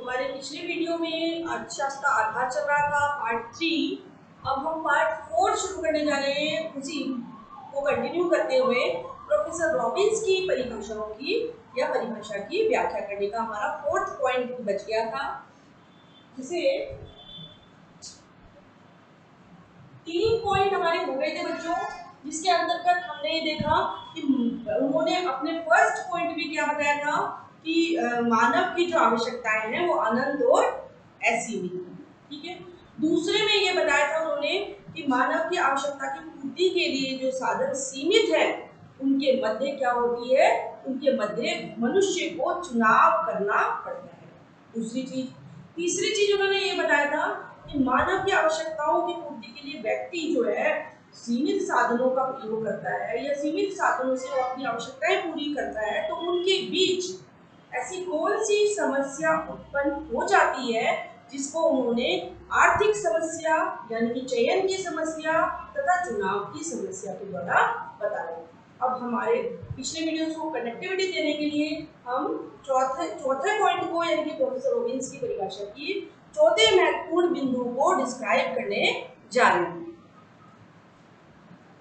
हमारे पिछले वीडियो में अर्थशास्त्र का आधार चल रहा था पार्ट 3। अब हम पार्ट 4 शुरू करने जा रहे हैं। उसी को कंटिन्यू करते हुए प्रोफेसर रॉबिन्स की परिभाषाओं की या परिभाषा की व्याख्या करने का हमारा 4th पॉइंट बच गया था, जिसे 3 पॉइंट हमारे हो गए थे बच्चों, जिसके अंतर्गत हमने ये देखा कि उन्होंने अपने फर्स्ट पॉइंट में क्या बताया था कि मानव की जो आवश्यकताएं हैं वो अनंत और असीमित है। ठीक है। दूसरे में ये बताया था उन्होंने कि मानव की आवश्यकता की पूर्ति के लिए जो साधन सीमित है उनके मध्य क्या होती है, उनके मध्य मनुष्य को चुनाव करना पड़ता है। दूसरी चीज। तीसरी चीज उन्होंने ये बताया था कि मानव की आवश्यकताओं की पूर्ति के लिए व्यक्ति जो है सीमित साधनों का प्रयोग करता है या सीमित साधनों से वो अपनी आवश्यकताएं पूरी करता है, तो उनके बीच ऐसी कौन सी समस्या उत्पन्न हो जाती है जिसको उन्होंने आर्थिक समस्या यानी कि चयन की समस्या तथा चुनाव की समस्या के द्वारा बताया। अब हमारे पिछले वीडियोस को कनेक्टिविटी देने के लिए हम चौथे पॉइंट को यानी कि प्रोफेसर रॉबिन्स की परिभाषा की चौथे महत्वपूर्ण बिंदु को डिस्क्राइब करने जा रहे हैं।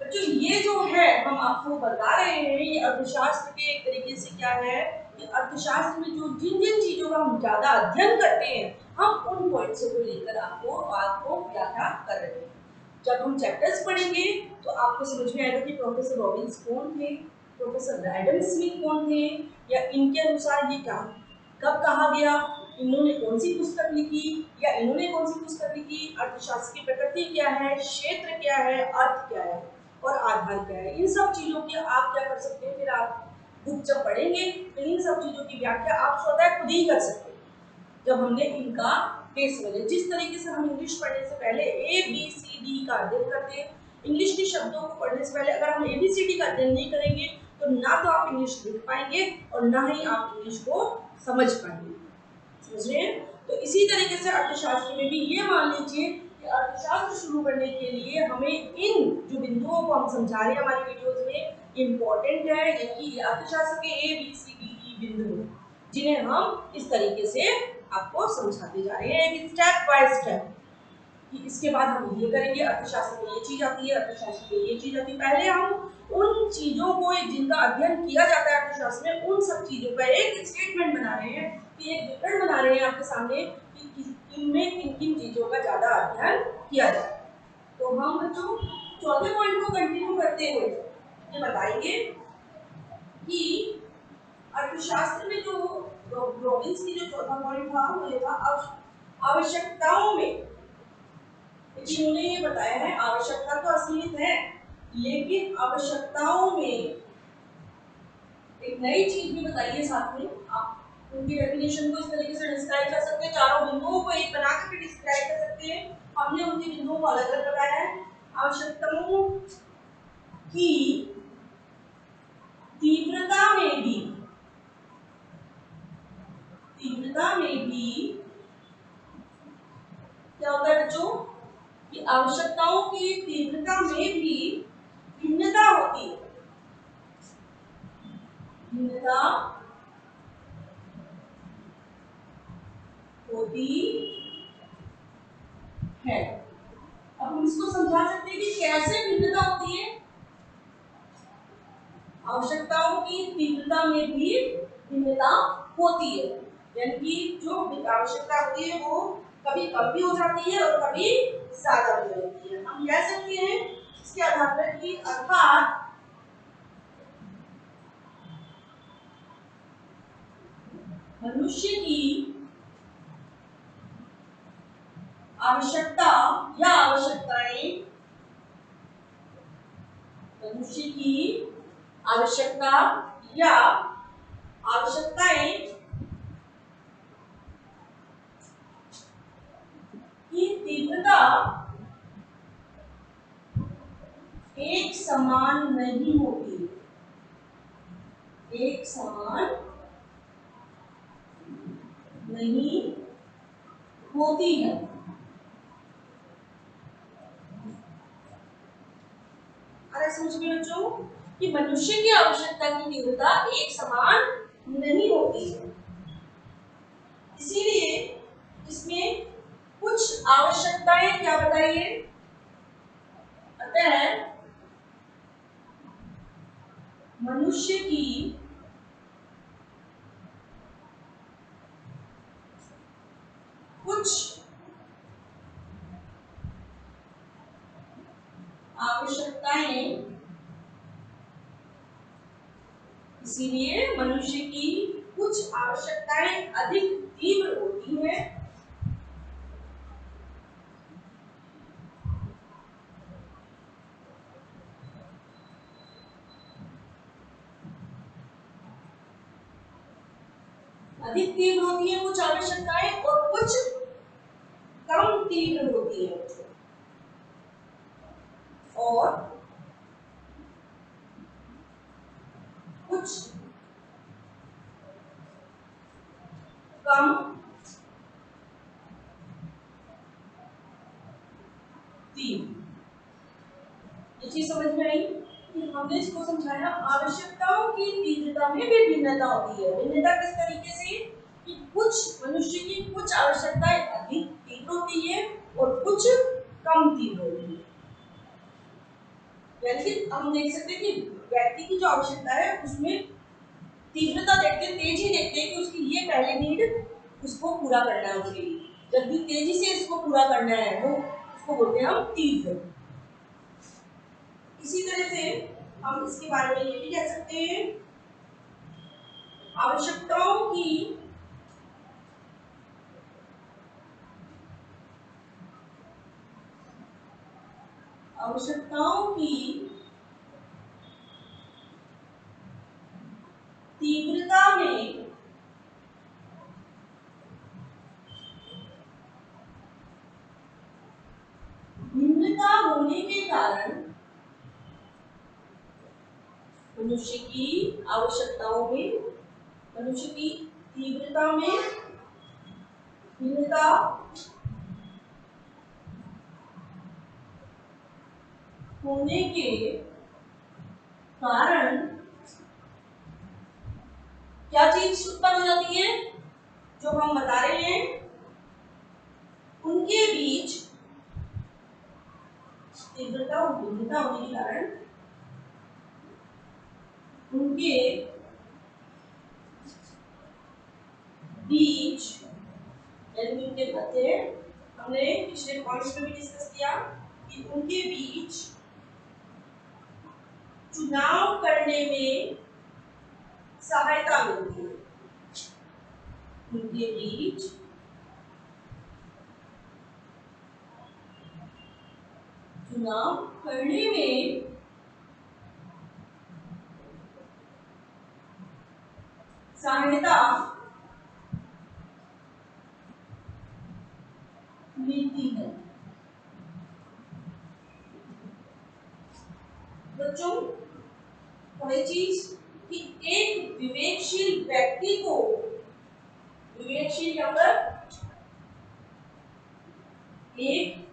बच्चों ये जो है हम आपको बता रहे हैं, ये अर्थशास्त्र के एक तरीके से क्या है कि अर्थशास्त्र में जो जिन जिन चीजों का हम ज्यादा अध्ययन करते हैं हम उन पॉइंट्स को लेकर आपको व्याख्या कर रहे हैं। जब हम चैप्टर्स पढ़ेंगे तो आपको समझ में आएगा कि प्रोफेसर रॉबिन्स कौन थे, प्रोफेसर एडम स्मिथ कौन थे, या इनके अनुसार ये क्या कब कहा गया, इन्होंने कौन सी पुस्तक लिखी या इन्होंने कौन सी पुस्तक लिखी, अर्थशास्त्र की प्रकृति क्या है, क्षेत्र क्या है, अर्थ क्या है और आधार क्या है। इन सब चीजों की आप क्या कर सकते हैं, फिर आप बुक जब पढ़ेंगे तो इन सब चीजों की व्याख्या आप स्वतः खुद ही कर सकते हैं जब हमने इनका बेस बने। जिस तरीके से हम इंग्लिश पढ़ने से पहले ABCD का अध्ययन करते हैं, इंग्लिश के शब्दों को पढ़ने से पहले अगर हम ABCD का अध्ययन नहीं करेंगे तो ना तो आप इंग्लिश लिख पाएंगे और ना ही आप इंग्लिश को समझ पाएंगे। समझ रहे हैं? तो इसी तरीके से अर्थशास्त्र में भी ये मान लीजिए कि अर्थशास्त्र शुरू करने के लिए हमें इन जो बिंदुओं को हम समझा रहे हैं हमारी वीडियोस में इम्पोर्टेंट है, यानी अर्थशास्त्र के ABCD बिंदु जिन्हें हम इस तरीके से आपको समझाते जा रहे हैं स्टेप बाय स्टेप कि इसके बाद हम ये करेंगे, अर्थशास्त्र में ये चीज आती है, अर्थशास्त्र में ये चीज आती है। पहले हम उन चीजों को जिनका अध्ययन किया जाता है अर्थशास्त्र में उन सब चीजों का एक स्टेटमेंट बना रहे हैं कि एक विवरण बना रहे हैं आपके सामने कि इनमें किन किन चीजों का ज्यादा अध्ययन किया जाता है। तो हम बच्चों चौथे पॉइंट को कंटिन्यू करते हुए ये बताएंगे कि अर्थशास्त्र में जो रॉबिन्स की जो चौथा पॉइंट था वो ये था आवश्यकताओं में। इन्होंने ये बताया है आवश्यकता तो असीमित है लेकिन आवश्यकताओं में एक नई चीज भी बताइए साथ में। आप उनकी डेफिनेशन को इस तरीके से डिस्क्राइब कर सकते हैं, चारों बिंदुओं को एक बना करके डिस्क्राइब कर सकते हैं। हमने उनके बिंदुओं को अलग अलग बताया है। आवश्यकताओं की तीव्रता में भी क्या होता है बच्चों कि आवश्यकताओं की तीव्रता में भी भिन्नता होती है। भिन्नता होती है। अब हम इसको समझा सकते हैं कि कैसे भिन्नता होती है। आवश्यकताओं की तीव्रता में भी भिन्नता होती है, यानी कि जो आवश्यकता होती है वो कभी कम भी हो जाती है और कभी ज्यादा भी हो जाती है। हम कह सकते हैं इसके आधार पर कि अर्थात मनुष्य की आवश्यकता या आवश्यकताएं मनुष्य की आवश्यकता या आवश्यकताएं की तीव्रता एक समान नहीं होती, एक समान नहीं होती है। अरे समझ में बच्चों कि मनुष्य की आवश्यकता की तीव्रता एक समान नहीं होती है। इसीलिए ये? अतः मनुष्य की कुछ आवश्यकताएं, इसीलिए मनुष्य की कुछ आवश्यकताएं अधिक तीव्र होती हैं कुछ आवश्यकताएं और कुछ कम तीव्र होती है और कुछ कम तीव्र। ये चीज समझ में आई कि हमने इसको समझाया आवश्यकताओं की तीव्रता में भी भिन्नता होती है। भिन्नता किस तरीके से कि कुछ मनुष्य की कुछ आवश्यकताएं अधिक तीव्र होती है और कुछ कम तीव्र होती है। यानी कि हम देख सकते हैं कि व्यक्ति की जो आवश्यकता है उसमें तीव्रता देखते हैं, तेजी देखते हैं कि उसकी ये पहले नीड उसको पूरा करना है, उसके लिए जल्दी तेजी से इसको पूरा करना है, वो उसको बोलते हैं हम तीव्र। इसी तरह से हम इसके बारे में ये भी कह सकते हैं आवश्यकताओं की तीव्रता में भिन्नता होने के कारण मनुष्य की आवश्यकताओं में, मनुष्य की तीव्रता में भिन्नता होने के कारण क्या चीज उत्पन्न हो जाती है? जो हम बता रहे हैं उनके बीच तीव्रता और भिन्नता होने के कारण उनके बीच, यानी उनके मध्य, हमने पिछले पॉइंट्स में भी डिस्कस किया कि उनके बीच चुनाव करने में सहायता मिलती है। उनके बीच चुनाव करने में सहायता मिलती है। बच्चों कोई चीज कि एक विवेकशील व्यक्ति को, विवेकशील अगर एक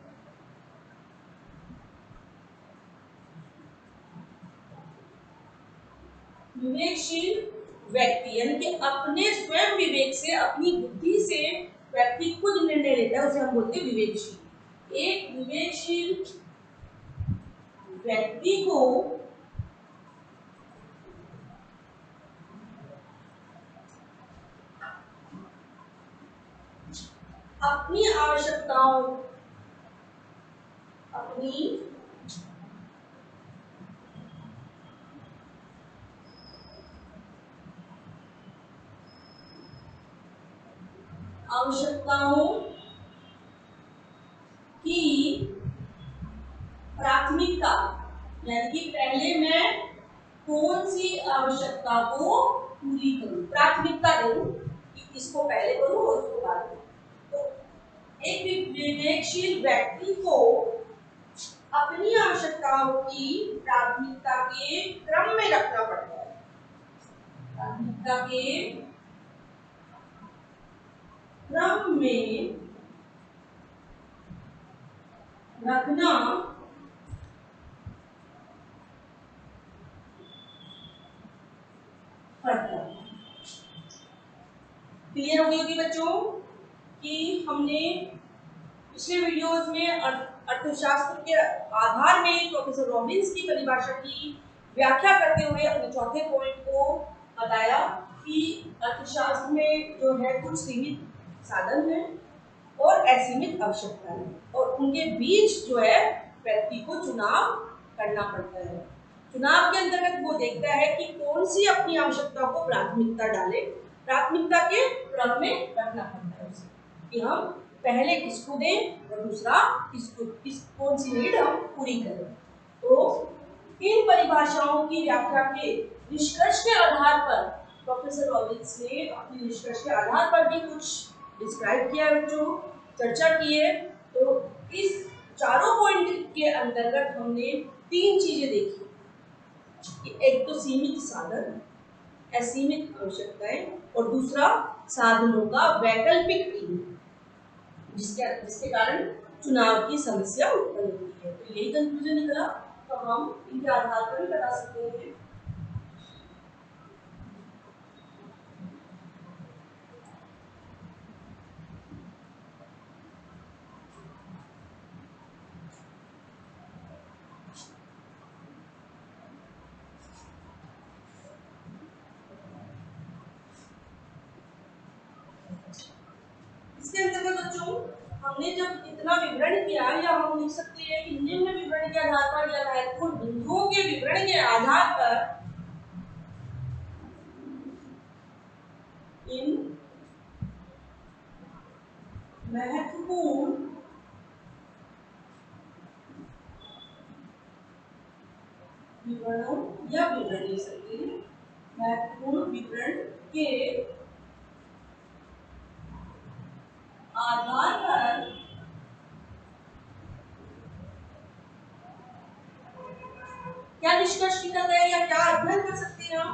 विवेकशील व्यक्ति यानी कि अपने स्वयं विवेक से, अपनी बुद्धि से व्यक्ति खुद निर्णय लेता है, उसे हम बोलते हैं विवेकशील। एक विवेकशील व्यक्ति को अपनी आवश्यकताओं, अपनी आवश्यकताओं की प्राथमिकता, यानी कि पहले मैं कौन सी आवश्यकता को पूरी करूं, प्राथमिकता दूं कि इसको पहले करूं और उसको बाद में। तो एक विवेकशील व्यक्ति को अपनी आवश्यकताओं की प्राथमिकता के क्रम में रखना पड़ता है। प्राथमिकता के क्रम में रखना पड़ता है। क्लियर हो गई होगी बच्चों कि हमने पिछले वीडियोस में अर्थशास्त्र के आधार में प्रोफेसर रॉबिन्स की परिभाषा की व्याख्या करते हुए अपने चौथे पॉइंट को बताया कि अर्थशास्त्र में जो है कुछ सीमित साधन है और असीमित आवश्यकता है और उनके बीच जो है व्यक्ति को चुनाव करना पड़ता है। चुनाव के अंतर्गत वो देखता है कि कौन सी अपनी आवश्यकता को प्राथमिकता डाले, प्राथमिकता के क्रम में रखना पड़ता है उसे कि हम पहले किसको दें और दूसरा कौन सी नीड हम पूरी करें। तो इन परिभाषाओं की व्याख्या के निष्कर्ष के आधार पर प्रोफेसर रॉबिन्स ने अपने निष्कर्ष के आधार पर भी कुछ डिस्क्राइब किया है, बच्चों चर्चा की है। तो इस चारों पॉइंट के अंतर्गत हमने तीन चीजें देखी। एक तो सीमित साधन, असीमित आवश्यकताएं और दूसरा साधनों का वैकल्पिक प्रयोग जिसके कारण चुनाव की समस्या उत्पन्न होती है। तो यही कंक्लूजन निकला। तो हम इनके आधार पर ही बता सकते हैं। इसके अंतर्गत बच्चों हमने जब इतना विवरण किया या हम लिख सकते हैं कि निम्न विवरण के आधार पर या महत्वपूर्ण बिंदुओं के विवरण के आधार पर इन महत्वपूर्ण विवरणों या विवरण लिख सकते हैं, महत्वपूर्ण विवरण के आधार पर क्या निष्कर्ष निकलता है या क्या अध्ययन कर सकते हैं हम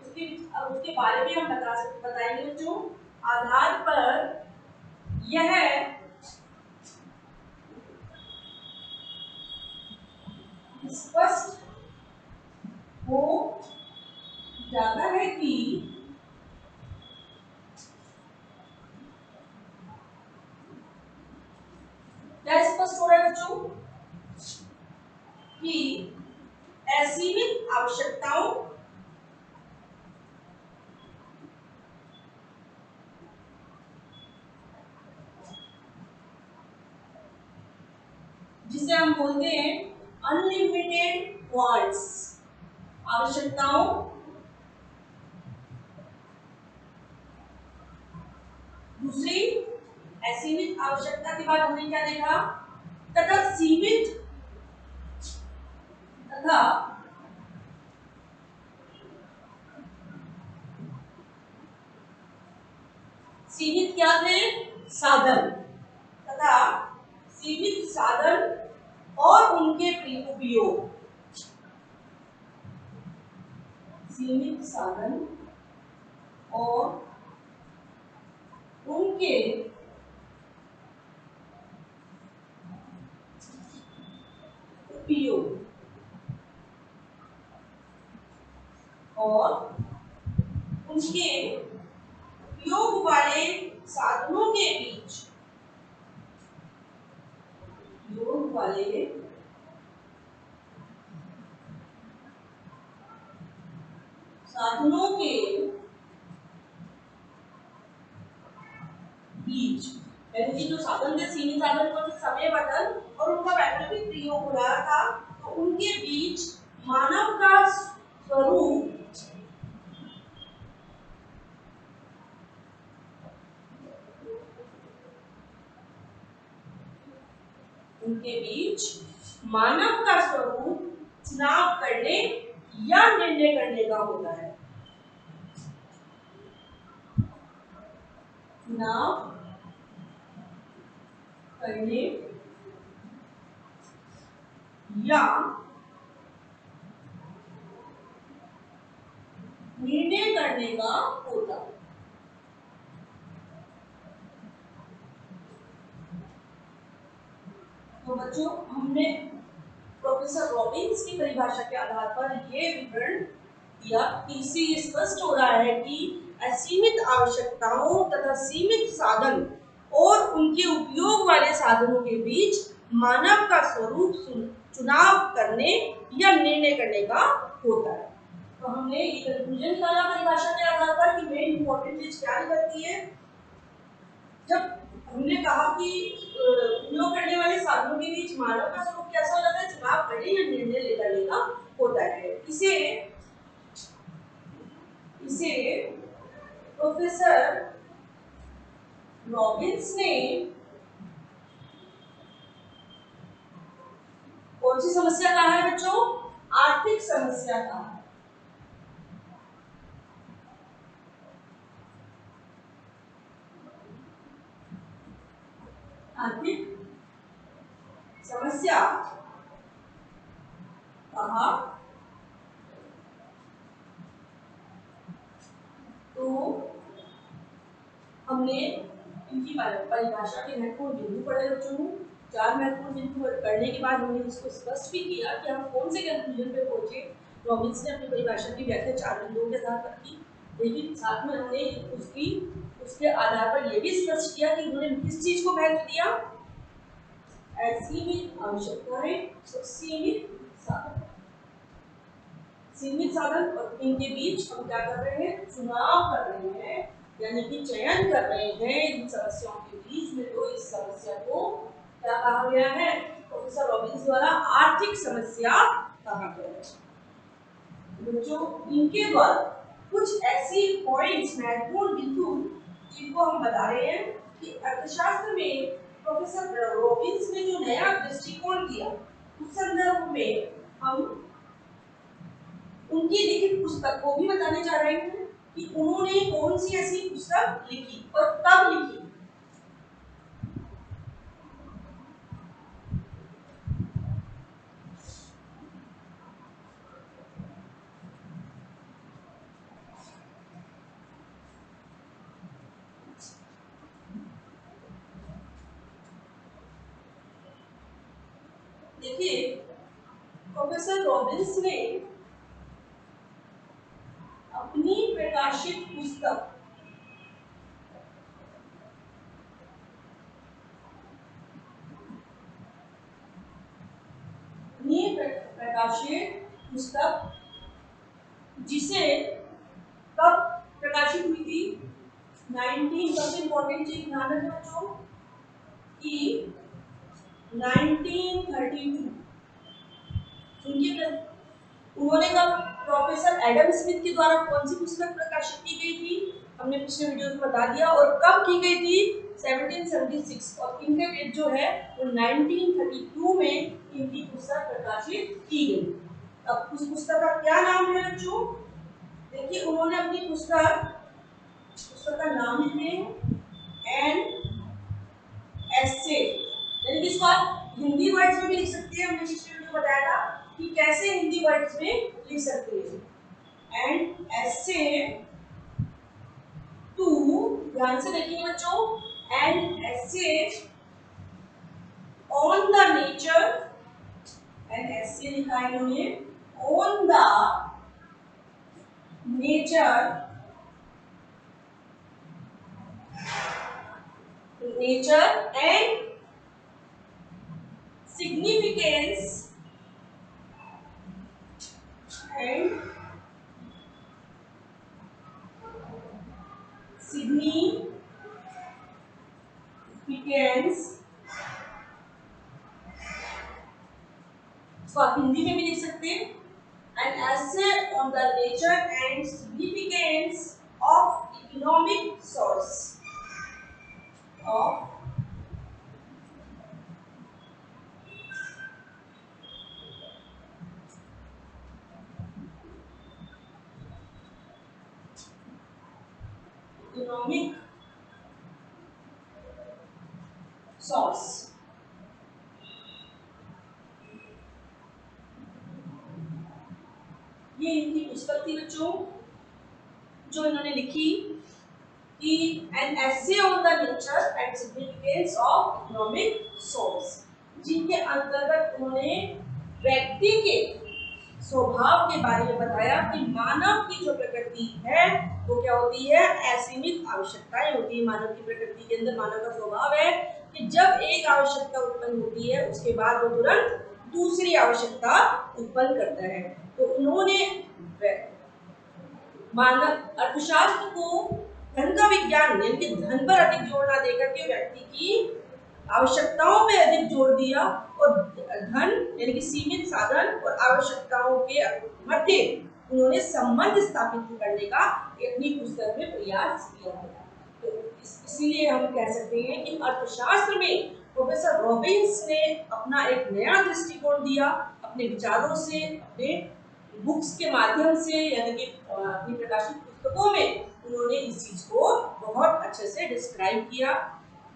उसके बारे में हम बताएंगे बच्चों। आधार पर यह स्पष्ट हो जाता है कि क्या स्पष्ट हो रहा है बच्चों कि असीमित आवश्यकताओं जिसे हम बोलते हैं अनलिमिटेड वांट्स, आवश्यकताओं दूसरी असीमित आवश्यकता के बाद हमने क्या देखा तथा सीमित तथा सीमित क्या थे साधन तथा सीमित साधन और उनके उपयोग, सीमित साधन और उनके उपयोग और उनके उपयोग वाले साधनों के बीच, उपयोग वाले साधनों के बीच, यानी कि जो साधन थे सीमित साधन को समय बदल और उनका वैकल्पिक प्रयोग हो रहा था, तो उनके बीच मानव का स्वरूप उनके बीच मानव का स्वरूप चुनाव करने या निर्णय करने का होता है। चुनाव करने या निर्णय करने का होता है। तो बच्चों हमने प्रोफेसर रॉबिन्स की परिभाषा के आधार पर यह विवरण दिया कि इससे ये स्पष्ट हो रहा है कि असीमित आवश्यकताओं तथा सीमित साधन और उनके उपयोग वाले साधनों के बीच मानव का स्वरूप चुनाव करने या निर्णय करने का होता है। तो हमने ये कंक्लूजन निकाला परिभाषा के आधार पर कि मेन इंपॉर्टेंट चीज क्या करती है। जब हमने कहा कि उपयोग करने वाले साधनों के बीच मानव का स्वरूप कैसा हो जाता है, चुनाव करने या निर्णय लेने का होता है। इसे प्रोफेसर रॉबिन्स ने कौन सी समस्या कहा है बच्चों? आर्थिक समस्या कहा है। आर्थिक समस्या कहा। तो हमने इनकी परिभाषा के महत्वपूर्ण बिंदु पढ़े बच्चों। 4 महत्वपूर्ण बिंदु पढ़ने के बाद हमने इसको स्पष्ट भी किया कि हम कौन से कंक्लूजन पे पहुंचे। रॉबिन्स ने अपनी परिभाषा की व्याख्या 4 बिंदुओं के आधार पर की, लेकिन साथ में हमने उसके आधार पर यह भी स्पष्ट किया कि उन्होंने किस चीज को महत्व दिया, सीमित आवश्यकताएं और सीमित साधन और इनके बीच हम क्या कर रहे हैं, चुनाव कर रहे हैं, यानी कि चयन कर रहे हैं इन समस्याओं के बीच में। तो इस समस्या को क्या कहा गया है प्रोफेसर रॉबिन्स द्वारा? आर्थिक समस्या कहा गया है। बच्चों इनके द्वारा कुछ ऐसी पॉइंट्स, महत्वपूर्ण बिंदु जिनको हम बता रहे हैं कि अर्थशास्त्र में प्रोफेसर रॉबिन्स ने जो नया दृष्टिकोण दिया, उस संदर्भ में हम उनकी लिखित पुस्तक को भी बताने जा रहे हैं कि उन्होंने कौन सी ऐसी पुस्तक लिखी और कब लिखी। देखिए प्रोफेसर रॉबिन्स ने अपनी प्रकाशित पुस्तक जिसे कब प्रकाशित हुई थी, 19 सबसे इंपॉर्टेंट चीज ध्यान रखना बच्चों कि 1932 उन्होंने कब प्रोफेसर एडम स्मिथ के द्वारा कौन सी पुस्तक प्रकाशित की गई थी, हमने पिछले वीडियो में बता दिया। और कब की गई थी, 1776। और इनका डेट जो है वो 1932 में इनकी पुस्तक प्रकाशित की गई। अब उस पुस्तक का क्या नाम है बच्चों? देखिए उन्होंने अपनी पुस्तक का नाम लिखे एन एस्से, यानी कि इसको आप हिंदी वर्ड्स में भी लिख सकते हैं। हमने पिछले वीडियो बताया था कि कैसे हिंदी वर्ड्स में लिख सकते हैं। एंड एस्से टू, ध्यान से देखिए बच्चों, and essay on the nature, and essay लिखा है इन्होंने on the nature and significance इसको आप हिंदी में भी लिख सकते हैं। An essay on the nature and significance of economic source of economic source. ये इनकी पुस्तक थी बच्चों जो इन्होंने लिखी कि an essay on the nature and significance of economic source, जिनके अंतर्गत उन्होंने व्यक्ति के स्वभाव के बारे में बताया कि मानव की जो प्रकृति है वो क्या होती है, असीमित आवश्यकताएं होती है। मानव की प्रकृति के अंदर मानव का स्वभाव है कि जब एक आवश्यकता उत्पन्न होती है उसके बाद वो तुरंत दूसरी आवश्यकता उत्पन्न करता है। तो उन्होंने मानव अर्थशास्त्र को धन का विज्ञान यानी कि धन पर अधिक जोर ना देकर के व्यक्ति की आवश्यकताओं पे अधिक जोर दिया और धन यानी कि सीमित साधन और आवश्यकताओं के मध्य उन्होंने संबंध स्थापित करने का अपनी पुस्तक में प्रयास किया है। तो इसीलिए हम कह सकते हैं कि अर्थशास्त्र में प्रोफेसर रॉबिन्स ने अपना एक नया दृष्टिकोण दिया, अपने विचारों से, अपने बुक्स के माध्यम से, यानी कि अपनी प्रकाशित पुस्तकों में उन्होंने इस चीज को बहुत अच्छे से डिस्क्राइब किया।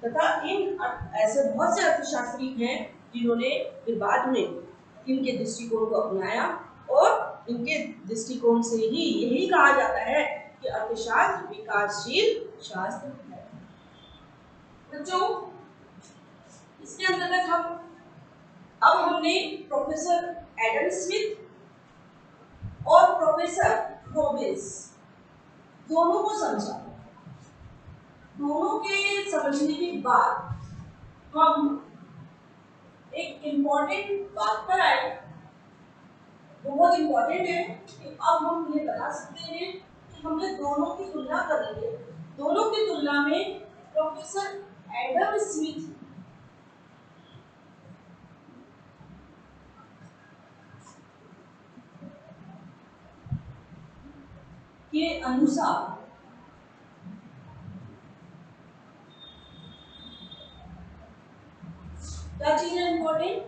तथा इन ऐसे बहुत से अर्थशास्त्री हैं जिन्होंने फिर बाद में इनके दृष्टिकोण को अपनाया और इनके दृष्टिकोण से ही यही कहा जाता है कि अर्थशास्त्र विकासशील शास्त्र है। बच्चों, इसके अंतर्गत हमने प्रोफेसर एडम स्मिथ और प्रोफेसर रॉबिन्स दोनों को समझा। दोनों के समझने के बाद हम एक इम्पोर्टेंट बात पर आए, बहुत इम्पोर्टेंट है कि अब हम ये बता सकते हैं कि हमने दोनों की तुलना कर ली है। दोनों की तुलना में प्रोफेसर एडम स्मिथ के अनुसार क्या चीज है इम्पोर्टेंट,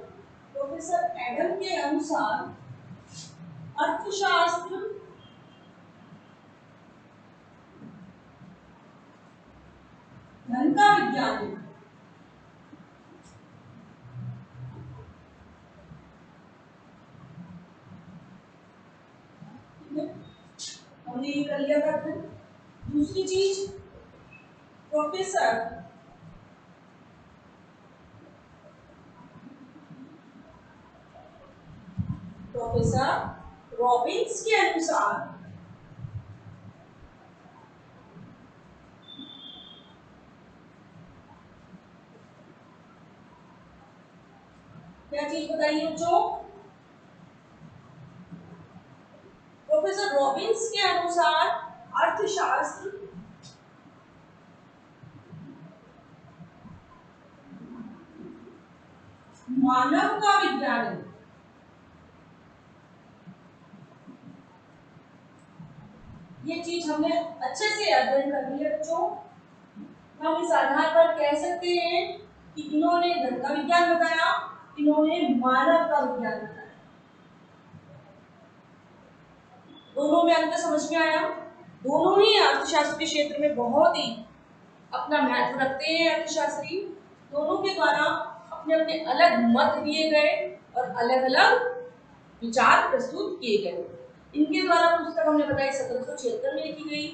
प्रोफेसर एडम के अनुसार अर्थशास्त्र धन का विज्ञान है। हमने ये कर लिया था। दूसरी चीज, प्रोफेसर रॉबिन्स के अनुसार क्या चीज बताइए बच्चों, प्रोफेसर रॉबिन्स के अनुसार अर्थशास्त्र मानव का विज्ञान है। ये चीज हमने अच्छे से अध्ययन कर लिया बच्चों। हम इस आधार पर कह सकते हैं कि इन्होंने धन का विज्ञान बताया, इन्होंने मानव का विज्ञान बताया। दोनों में अंतर समझ में आया। दोनों ही अर्थशास्त्र के क्षेत्र में बहुत ही अपना महत्व रखते हैं अर्थशास्त्री। दोनों के द्वारा अपने अपने अलग मत दिए गए और अलग अलग विचार प्रस्तुत किए गए। इनके द्वारा पुस्तक हमने बताई 1776 में लिखी गई,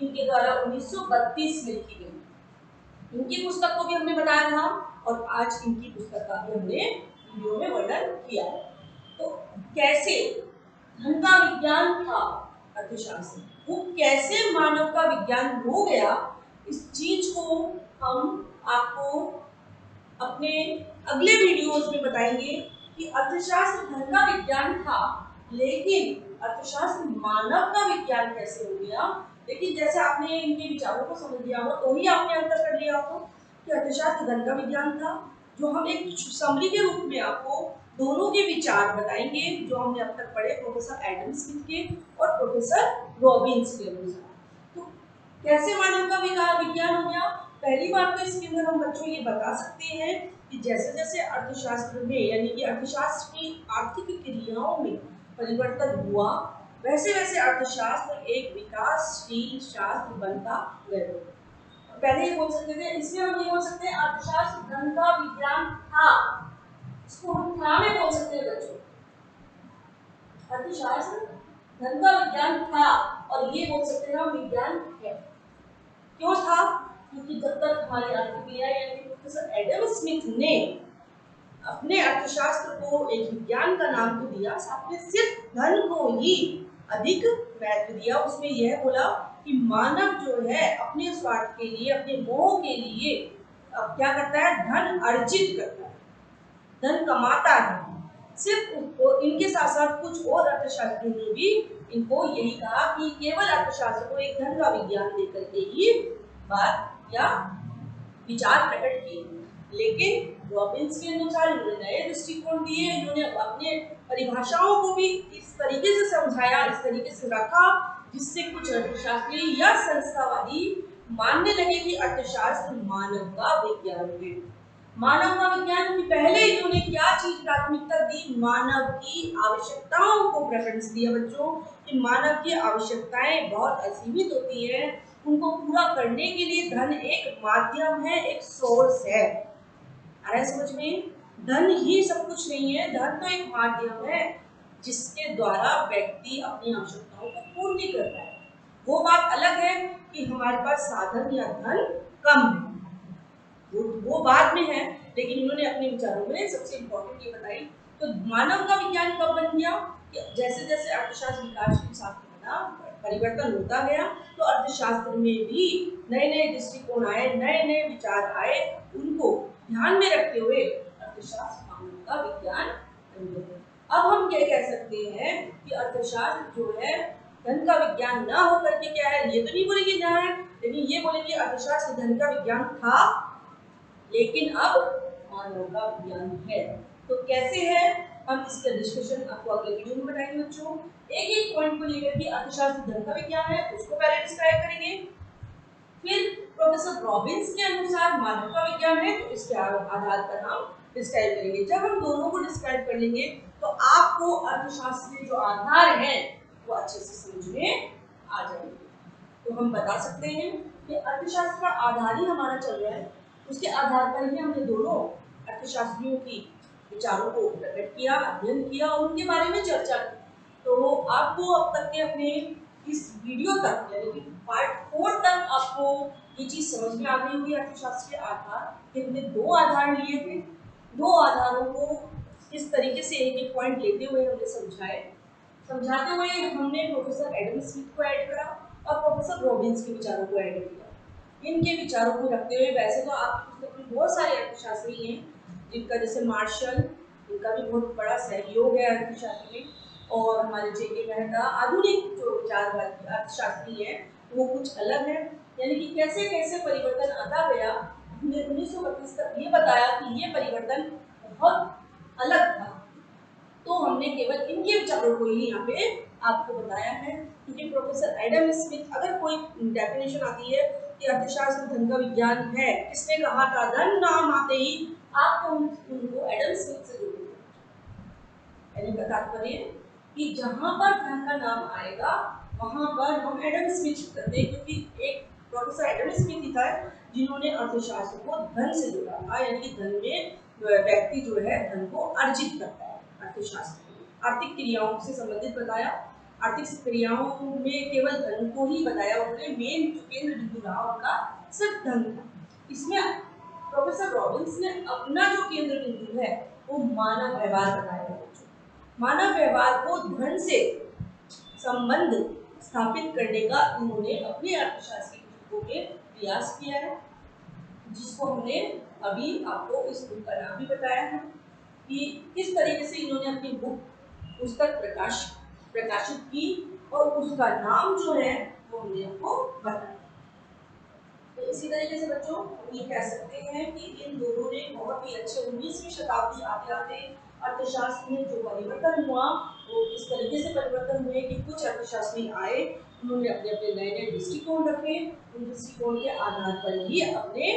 इनके द्वारा 1932 में लिखी गई। इनकी पुस्तक को भी हमने बताया था और आज इनकी पुस्तक का भी हमने वीडियो में वर्णन किया। तो कैसे धन का विज्ञान था अर्थशास्त्र, वो कैसे मानव का विज्ञान हो गया, इस चीज को हम आपको अपने अगले वीडियोस में बताएंगे कि अर्थशास्त्र धन का विज्ञान था लेकिन अर्थशास्त्र मानव का विज्ञान कैसे हो गया। लेकिन जैसे आपने इनके विचारों को समझ लिया हो तो ही आपने अंतर कर लिया हो कि अर्थशास्त्र धन का विज्ञान था। जो हम एक समरी के रूप में आपको दोनों के विचार बताएंगे जो हमने अब तक पढ़े, प्रोफेसर एडम स्मिथ के और प्रोफेसर रॉबिन्स के अनुसार। तो कैसे मानव का विज्ञान हो गया, पहली बात तो इसके अंदर हम बच्चों ये बता सकते हैं कि जैसे जैसे अर्थशास्त्र में यानी कि अर्थशास्त्र की आर्थिक क्रियाओं में परिवर्तन हुआ वैसे वैसे अर्थशास्त्र एक विकासशील शास्त्र बनता गया। पहले ये बोल सकते थे, इसमें हम ये बोल सकते हैं अर्थशास्त्र धन का विज्ञान था, इसको हम था में बोल सकते हैं बच्चों। अर्थशास्त्र धन का विज्ञान था और ये बोल सकते हैं हम विज्ञान है। क्यों था? क्योंकि जब तक हमारी आर्थिक क्रिया यानी प्रोफेसर एडम स्मिथ ने अपने अर्थशास्त्र को एक विज्ञान का नाम तो दिया, साथ में सिर्फ धन को ही अधिक महत्व दिया। उसमें यह बोला कि मानव जो है अपने स्वार्थ के लिए, अपने मोह के लिए क्या करता है, धन अर्जित करता है, धन कमाता है। सिर्फ उसको, इनके साथ साथ कुछ और अर्थशास्त्रियों ने भी इनको यही कहा कि केवल अर्थशास्त्र को एक धन का विज्ञान देकर के ही बात या विचार प्रकट किए। लेकिन रॉबिन्स के अनुसार इन्होंने नए दृष्टिकोण दिए, इन्होंने अपने परिभाषाओं को भी इस तरीके से समझाया, इस तरीके से रखा, जिससे कुछ अर्थशास्त्री या संस्थावादी मानने लगे कि अर्थशास्त्र मानव का विज्ञान है। मानव का विज्ञान की पहले इन्होंने क्या चीज प्राथमिकता दी, मानव की आवश्यकताओं को प्रेफरेंस दिया बच्चों, कि मानव की आवश्यकताएं बहुत असीमित होती है, उनको पूरा करने के लिए धन एक माध्यम है, एक सोर्स है। आया समझ में? धन ही सब कुछ नहीं है, धन तो एक माध्यम है जिसके द्वारा व्यक्ति अपनी आवश्यकताओं को पूर्ण करता है। वो बात अलग है कि हमारे पास साधन या धन कम है, वो बाद में है, लेकिन इन्होंने अपने विचारों में सबसे इम्पोर्टेंट ये बताई। तो मानव का विज्ञान कब बन गया? जैसे जैसे अर्थशास्त्र विकासशील शास्त्र बना, परिवर्तन होता गया, तो अर्थशास्त्र में भी नए नए दृष्टिकोण आए, नए नए विचार आए, उनको ध्यान में रखते हुए अर्थशास्त्र मानव का विज्ञान बन गया। अब हम क्या कह सकते हैं कि अर्थशास्त्र जो है धन का विज्ञान ना होकर के क्या है, ये तो नहीं बोलेंगे ना है, लेकिन ये बोलेंगे अर्थशास्त्र धन का विज्ञान था, लेकिन अब मानव का विज्ञान है। तो कैसे है, हम इसका डिस्कशन आपको अगले वीडियो में बताएंगे बच्चों। एक एक पॉइंट को लेकर के अर्थशास्त्र धन का विज्ञान है, उसको पहले डिस्क्राइब करेंगे, फिर प्रोफेसर रॉबिन्स के अनुसार मानव का विज्ञान है, तो इसके आधार पर हम डिस्क्राइब करेंगे। जब हम दोनों को डिस्क्राइब कर लेंगे तो आपको अर्थशास्त्र के जो आधार हैं वो अच्छे से समझ में आ जाएंगे। तो हम बता सकते हैं कि अर्थशास्त्र का आधार ही हमारा चल रहा है, उसके आधार पर ही हमने दोनों अर्थशास्त्रियों की विचारों को प्रकट किया, अध्ययन किया और उनके बारे में चर्चा की। तो आपको अब तक के अपने इस वीडियो तक, यानी कि पार्ट 4 तक आपको ये चीज समझ में आ गई होगी अर्थशास्त्र के आधार कि हमने दो आधार लिए थे, दो आधारों को इस तरीके से एक एक पॉइंट लेते हुए हमने समझाते हुए हमने प्रोफेसर एडम स्मिथ को ऐड करा और प्रोफेसर रॉबिन्स के विचारों को ऐड किया। इनके विचारों को रखते हुए, वैसे तो आपकी पुस्तक में बहुत सारे अर्थशास्त्री हैं जिनका, जैसे मार्शल, इनका भी बहुत बड़ा सहयोग है अर्थशास्त्र में, और हमारे जेके मेहता, आधुनिक जो विचारवादी अर्थशास्त्री हैं वो कुछ अलग है। यानी कि कैसे कैसे परिवर्तन आता गया, हमने 1932 तक ये बताया कि ये परिवर्तन बहुत अलग था, तो हमने केवल इनके विचारों को ही यहाँ पे आपको बताया है। क्योंकि प्रोफेसर एडम स्मिथ, अगर कोई डेफिनेशन आती है कि अर्थशास्त्र धन का विज्ञान है, किसने कहा था, धन नाम आते ही आपको उनको एडम स्मिथ से जोड़ना है। यानी का तात्पर्य कि जहां पर धन का नाम आएगा वहां पर हम एडम स्मिथ करते हैं, क्योंकि एक प्रोफेसर एडम स्मिथ ही था जिन्होंने अर्थशास्त्र को धन से जोड़ा था। यानी कि धन में व्यक्ति जो है धन को अर्जित करता है। अर्थशास्त्र आर्थिक क्रियाओं से संबंधित बताया, आर्थिक क्रियाओं में केवल धन को ही बताया उन्होंने, मेन जो केंद्र बिंदु रहा उनका सिर्फ धन था। इसमें प्रोफेसर रॉबिन्स ने अपना जो केंद्र बिंदु है वो मानव व्यवहार बताया। मानव व्यवहार को धन से संबंध स्थापित करने का इन्होंने अपने अर्थशास्त्र की पुस्तकों में प्रयास किया है, जिसको हमने अभी आपको इस बुक का नाम भी बताया है कि किस तरीके से इन्होंने अपनी पुस्तक प्रकाशित की, और उसका नाम जो है वो हमने आपको बताया। तो इसी तरीके से बच्चों ये कह सकते हैं कि इन दोनों ने बहुत ही अच्छे 19वीं शताब्दी आते आते अर्थशास्त्र में जो परिवर्तन हुआ वो इस तरीके से परिवर्तन हुए कि कुछ अर्थशास्त्री आए, उन्होंने अपने अपने नए नए दृष्टिकोण रखे, उन दृष्टिकोण के आधार पर ही अपने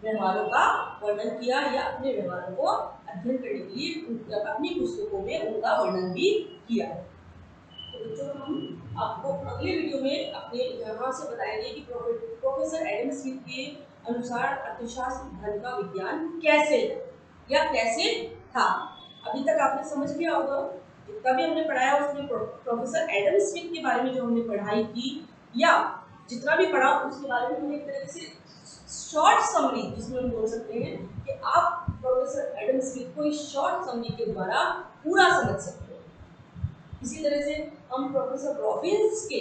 व्यवहारों का वर्णन किया या अपने व्यवहारों को अध्ययन करने के लिए अपनी पुस्तकों में उनका वर्णन भी किया। तो बच्चों हम आपको अगले वीडियो में अपने यहाँ से बताएंगे कि प्रोफेसर एडम स्मिथ के अनुसार अर्थशास्त्र धन का विज्ञान कैसे या कैसे था। अभी तक आपने समझ लिया होगा, जितना भी हमने पढ़ाया उसमें प्रोफेसर एडम स्मिथ के बारे में जो हमने पढ़ाई की या जितना भी पढ़ा उसके बारे में हमने एक तरह से शॉर्ट समरी, जिसमें हम बोल सकते हैं कि आप प्रोफेसर एडम स्मिथ को इस शॉर्ट समरी के द्वारा पूरा समझ सकते हो। इसी तरह से हम प्रोफेसर रॉबिन्स के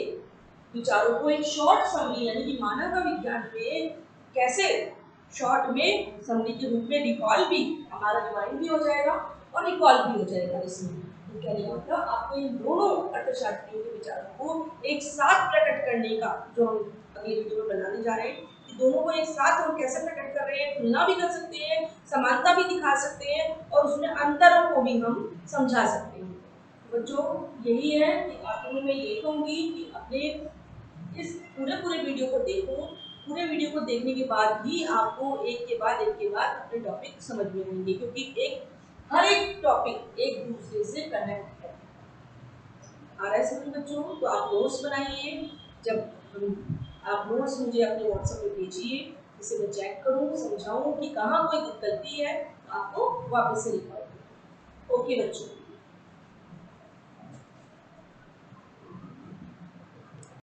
विचारों को एक शॉर्ट समरी यानी कि मानव का विज्ञान में कैसे शॉर्ट में समरी के रूप में रिकॉल भी, हमारा रिवाइंड भी हो जाएगा और रिकॉल भी हो जाएगा इसमें। तो कहने का मतलब आपको इन दोनों अर्थशास्त्रियों के विचारों को एक साथ प्रकट करने का जो हम अगले वीडियो में बनाने जा रहे हैं, कि दोनों को एक साथ हम कैसे प्रकट कर रहे हैं, तुलना भी कर सकते हैं, समानता भी दिखा सकते हैं और उसमें अंतरों को भी हम समझा सकते हैं। बच्चों यही है कि आखिर में मैं यही कहूँगी कि अपने इस पूरे वीडियो को देखो। पूरे वीडियो को देखने के बाद ही आपको एक के बाद अपने टॉपिक समझ में आएंगे, क्योंकि हर एक टॉपिक एक दूसरे से कनेक्ट है। आ रहा है समझ बच्चों? तो आप नोट्स बनाइए। आप नोट्स मुझे अपने व्हाट्सएप पे भेजिए, जिसे मैं चेक करूँ, समझाऊँ कि कहाँ कोई गलती है, आपको वापस से लिखवाऊँ। ओके बच्चों।